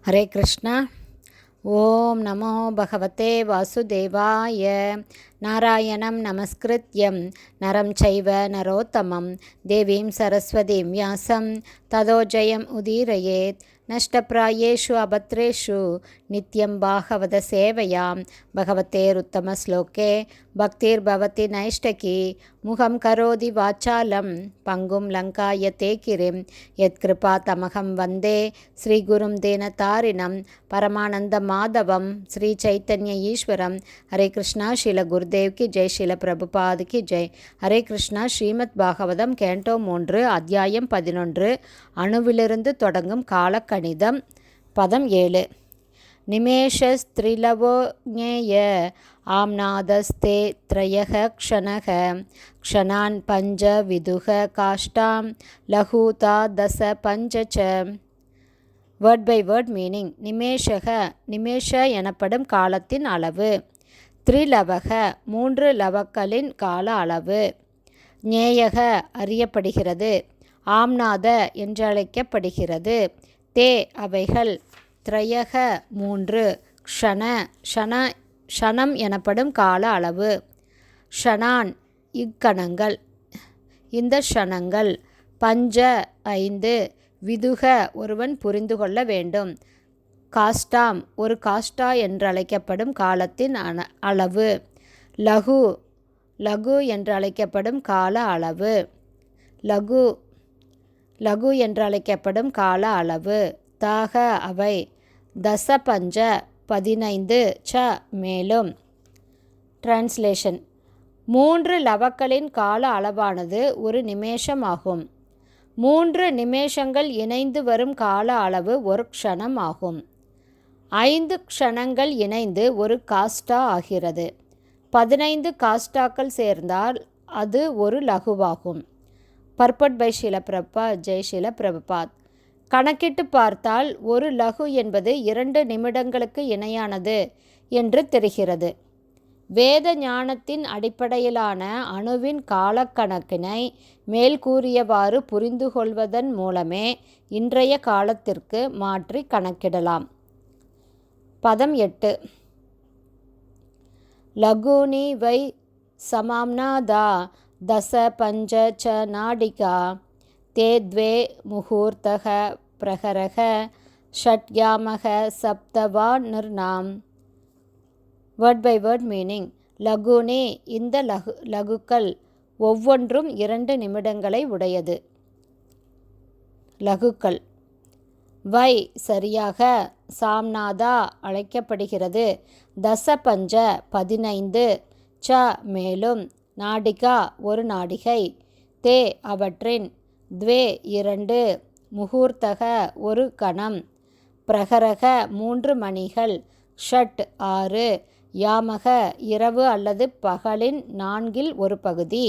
ஹரே கிருஷ்ணா. ஓம் நமோ பகவதே வாசுதேவாய. நாராயணம் நமஸ்கிருத்யம் நரம் சைவ நரோத்தமம் தேவீம் சரஸ்வதீம் வியாசம் ததோ ஜெயம் உதீரயேத். நஷ்டப்ராயேஷு அபத்ரேஷு நித்யம் பாகவத சேவையாம் பகவதேருத்தம ஸ்லோகே பக்திர் பவதி நைஷ்டகி முகம் கரோதி வாச்சாலம் பங்கும் லங்காயதே கிரிம் யத்கிருபா தமகம் வந்தே ஸ்ரீகுரும் தேனதாரிணம் பரமானந்த மாதவம் ஸ்ரீ சைத்தன்ய ஈஸ்வரம். ஹரே கிருஷ்ணா. ஸ்ரீல குருதேவ் கி ஜெய். ஸ்ரீல பிரபுபாத் கி ஜெய். ஹரே கிருஷ்ணா. ஸ்ரீமத் பாகவதம் கேண்டோ 3 அத்தியாயம் 11 அணுவிலிருந்து தொடங்கும் காலக்கணிதம். பதம் 7. நிமேஷஸ்திரிலவோ ஞேய ஆம்நாதஸ்தே த்ரயः க்ஷணः க்ஷணான் பஞ்ச விதுக காஷ்டாம் லஹூதா தச பஞ்ச ச. Word by word meaning. நிமேஷக நிமேஷ எனப்படும் காலத்தின் அளவு. த்ரிலவக 3 லவக்களின் கால அளவு. ஞேயக அறியப்படுகிறது. ஆம்நாத என்றழைக்கப்படுகிறது. தே அவைகள். த்ரயக 3. க்ஷணம் எனப்படும் கால அளவு. க்ஷணான் இக்கணங்கள் இந்த க்ஷணங்கள். பஞ்ச 5. விதுக ஒருவன் புரிந்து கொள்ள வேண்டும். காஷ்டாம் ஒரு காஷ்டா என்றழைக்கப்படும் காலத்தின் அளவு. லகு என்றழைக்கப்படும் கால அளவு. லகு என்றழைக்கப்படும் கால அளவு. தாக அவை. தச பஞ்ச 15 ச மேலும். டிரான்ஸ்லேஷன். 3 லவக்களின் கால அளவானது ஒரு நிமேஷம் ஆகும். 3 நிமேஷங்கள் இணைந்து வரும் கால அளவு ஒரு க்ஷணம் ஆகும். 5 க்ஷணங்கள் இணைந்து ஒரு காஷ்டா ஆகிறது. 15 காஷ்டாக்கள் சேர்ந்தால் அது ஒரு லகுவாகும். Purport by Srila Prabhupada. ஜெய் ஸ்ரீல பிரபுபாத். கணக்கிட்டு பார்த்தால் ஒரு லகு என்பது 2 நிமிடங்களுக்கு இணையானது என்று தெரிகிறது. வேத ஞானத்தின் அடிப்படையிலான அணுவின் காலக்கணக்கினை மேல்கூறியவாறு புரிந்து கொள்வதன் மூலமே இன்றைய காலத்திற்கு மாற்றி கணக்கிடலாம். பதம் 8. லகுனி வை சமாம்நாதா தச பஞ்ச ச நாடிகா தே த்வே முகூர்த்தக பிரகரக ஷட்யாமக சப்தவா நிர்ணாம். Word by word meaning. லகுனே இந்த லகுக்கள் ஒவ்வொன்றும் 2 நிமிடங்களை உடையது. லகுக்கள். வை சரியாக. சாம்நாதா அழைக்கப்படுகிறது. தச பஞ்ச 15 ச மேலும். நாடிகா ஒரு நாடிகை. தே அவற்றின். த்வே 2. முகூர்த்தக ஒரு கணம். பிரகரக 3 மணிகள். ஷட் 6. யாமக இரவு அல்லது பகலின் 4இல் ஒரு பகுதி.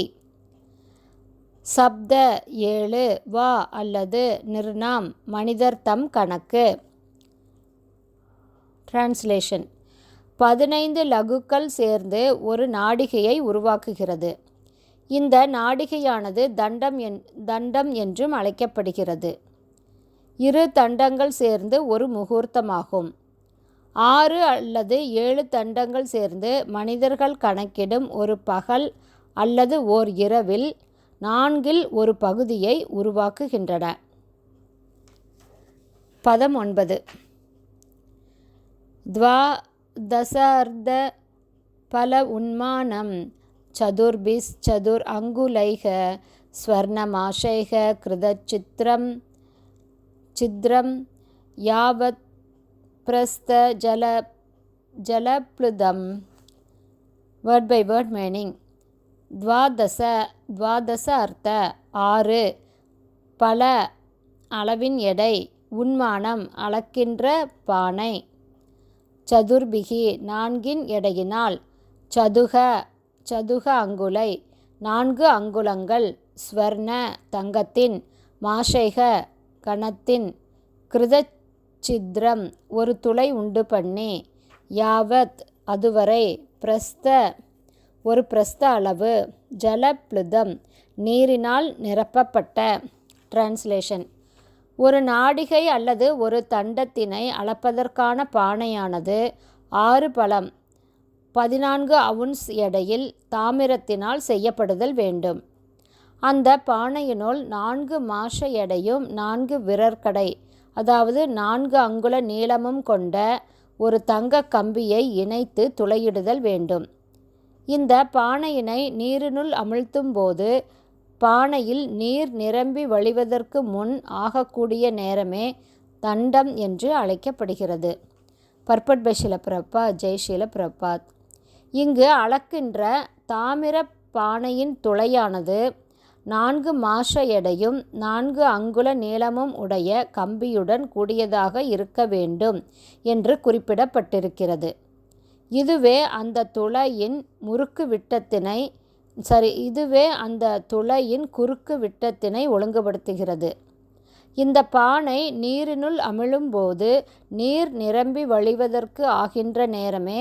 சப்த 7. வா அல்லது நிர்ணாம் மனிதர் தம் கணக்கு. டிரான்ஸ்லேஷன். 15 லகுக்கள் சேர்ந்து ஒரு நாடிகையை உருவாக்குகிறது. இந்த நாடிகையானது தண்டம் என்றும் அழைக்கப்படுகிறது. 2 தண்டங்கள் சேர்ந்து ஒரு முகூர்த்தமாகும். 6 அல்லது 7 தண்டங்கள் சேர்ந்து மனிதர்கள் கணக்கிடும் ஒரு பகல் அல்லது ஓர் இரவில் 4இல் ஒரு பகுதியை உருவாக்குகின்றன. பதம் 9. த்வாதசார்த்த பல உன்மானம் சதுர்பிஸ் சதுர் அங்குலைக ஸ்வர்ணமாஷைக சித்ரம் யாவத் பிரஸ்த ஜலப்ளுதம். Word by word meaning. துவாதச அர்த்த 6. பல அளவின் எடை. உன்மானம் அளக்கின்ற பானை. சதுர்பிகி 4இன் எடையினால். சதுக அங்குலை 4 அங்குலங்கள். ஸ்வர்ண தங்கத்தின். மாஷைக கணத்தின். கிருதச்சித்ரம் ஒரு துளை உண்டு பண்ணி. யாவத் அதுவரை. பிரஸ்த ஒரு பிரஸ்த அளவு. ஜலப்ளுதம் நீரினால் நிரப்பப்பட்ட. டிரான்ஸ்லேஷன். ஒரு நாடிகை அல்லது ஒரு தண்டத்தினை அளப்பதற்கான பானையானது 6 பலம் 14 அவுன்ஸ் எடையில் தாமிரத்தினால் செய்யப்படுதல் வேண்டும். அந்த பானையினுள் 4 மாஷ எடையும் 4 விரற்கடை அதாவது 4 அங்குல நீளமும் கொண்ட ஒரு தங்க கம்பியை இணைத்து துளையிடுதல் வேண்டும். இந்த பானையினை நீரினுள் அமிழ்த்தும் போது பானையில் நீர் நிரம்பி வழிவதற்கு முன் ஆகக்கூடிய நேரமே தண்டம் என்று அழைக்கப்படுகிறது. Purport by Srila Prabhupada. ஜெய் ஷீல பிரபாத். இங்கு அளக்கின்ற தாமிர பானையின் துளையானது 4 மாஷ எடையும் 4 அங்குல நீளமும் உடைய கம்பியுடன் கூடியதாக இருக்க வேண்டும் என்று குறிப்பிடப்பட்டிருக்கிறது. இதுவே அந்த துளையின் குறுக்கு விட்டத்தினை ஒழுங்குபடுத்துகிறது. இந்த பானை நீரினுள் அமிழும்போது நீர் நிரம்பி வழிவதற்கு ஆகின்ற நேரமே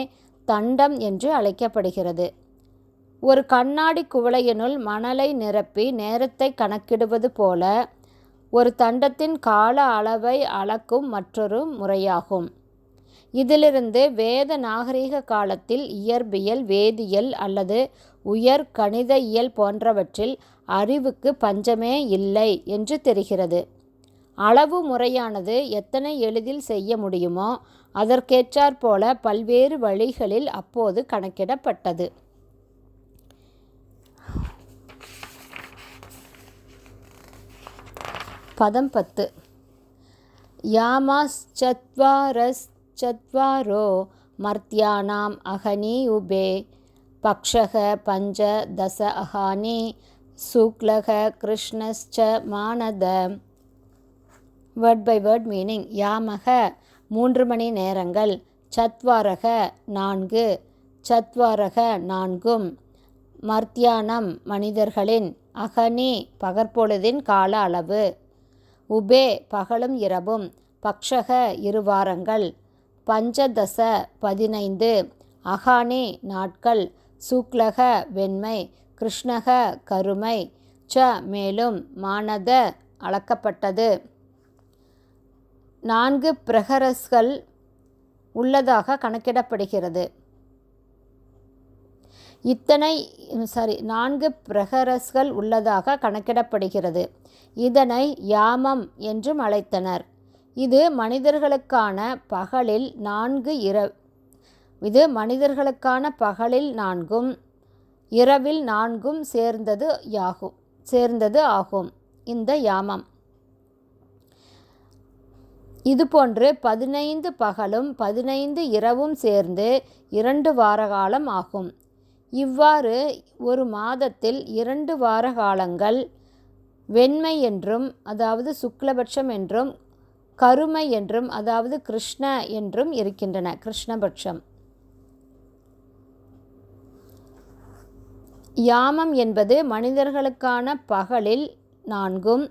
தண்டம் என்று அழைக்கப்படுகிறது. ஒரு கண்ணாடி குவளையினுள் மணலை நிரப்பி நேரத்தை கணக்கிடுவது போல ஒரு தண்டத்தின் கால அளவை அளக்கும் மற்றொரு முறையாகும். இதிலிருந்து வேத நாகரிக காலத்தில் இயற்பியல், வேதியியல் அல்லது உயர் கணித இயல் போன்றவற்றில் அறிவுக்கு பஞ்சமே இல்லை என்று தெரிகிறது. அளவு முறையானது எத்தனை எளிதில் செய்ய முடியுமோ அதற்கேற்றாற்போல பல்வேறு வழிகளில் அப்போது கணக்கிடப்பட்டது. பதம் 10. யாமாஸ்சத்வாரோ மர்த்யானாம் அகனி உபே பக்ஷக பஞ்ச தச அகானி சுக்லக கிருஷ்ணஸ்ச மானத. Word by word meaning. யாமக 3 மணி நேரங்கள், சத்வாரக 4, சத்வாரக 4, மர்த்தியானம் மனிதர்களின், அகனி பகற்பொழுதின் கால அளவு, உபே பகலும் இரவும், பக்ஷக 2 வாரங்கள், பஞ்சதச 15, அகானி நாட்கள், சுக்லக வெண்மை, கிருஷ்ணக கருமை, ச மேலும், மானத அளக்கப்பட்டது. 4 பிரஹரஸ்கள் உள்ளதாக கணக்கிடப்படுகிறது. 4 பிரஹரஸ்கள் உள்ளதாக கணக்கிடப்படுகிறது. இதனை யாமம் என்றும் அழைத்தனர். இது மனிதர்களுக்கான பகலில் 4 இரவில் 4 சேர்ந்தது ஆகும். இந்த யாமம் இதுபோன்று 15 பகலும் 15 இரவும் சேர்ந்து 2 வார காலம் ஆகும். இவ்வாறு ஒரு மாதத்தில் 2 வார காலங்கள் வெண்மை என்றும் அதாவது சுக்லபட்சம் என்றும் கருமை என்றும் அதாவது கிருஷ்ண என்றும் இருக்கின்றன. கிருஷ்ணபட்சம். யாமம் என்பது மனிதர்களுக்கான பகலில் 4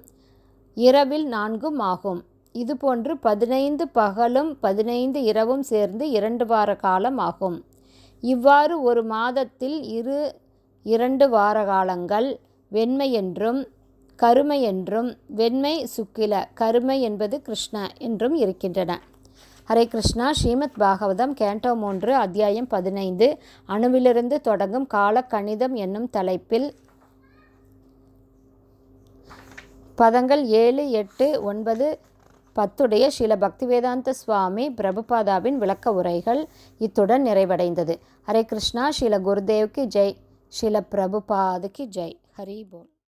இரவில் 4 ஆகும். இதுபோன்று 15 பகலும் 15 இரவும் சேர்ந்து 2 வார காலம் ஆகும். இவ்வாறு ஒரு மாதத்தில் 2 வார காலங்கள் வெண்மை என்றும் கருமை என்றும், வெண்மை சுக்கில, கருமை என்பது கிருஷ்ண என்றும் இருக்கின்றன. ஹரே கிருஷ்ணா. ஸ்ரீமத் பாகவதம் கேண்டோ 3 அத்தியாயம் 15 அணுவிலிருந்து தொடங்கும் கால கணிதம் என்னும் தலைப்பில் பதங்கள் 7, 8, 9, 10 ஸ்ரீல பக்திவேதாந்த சுவாமி பிரபுபாதாவின் விளக்க உரைகள் இத்துடன் நிறைவடைந்தது. ஹரே கிருஷ்ணா. ஸ்ரீல குருதேவ்க்கு ஜெய். ஸ்ரீல பிரபுபாதுக்கு ஜெய். ஹரி போல்.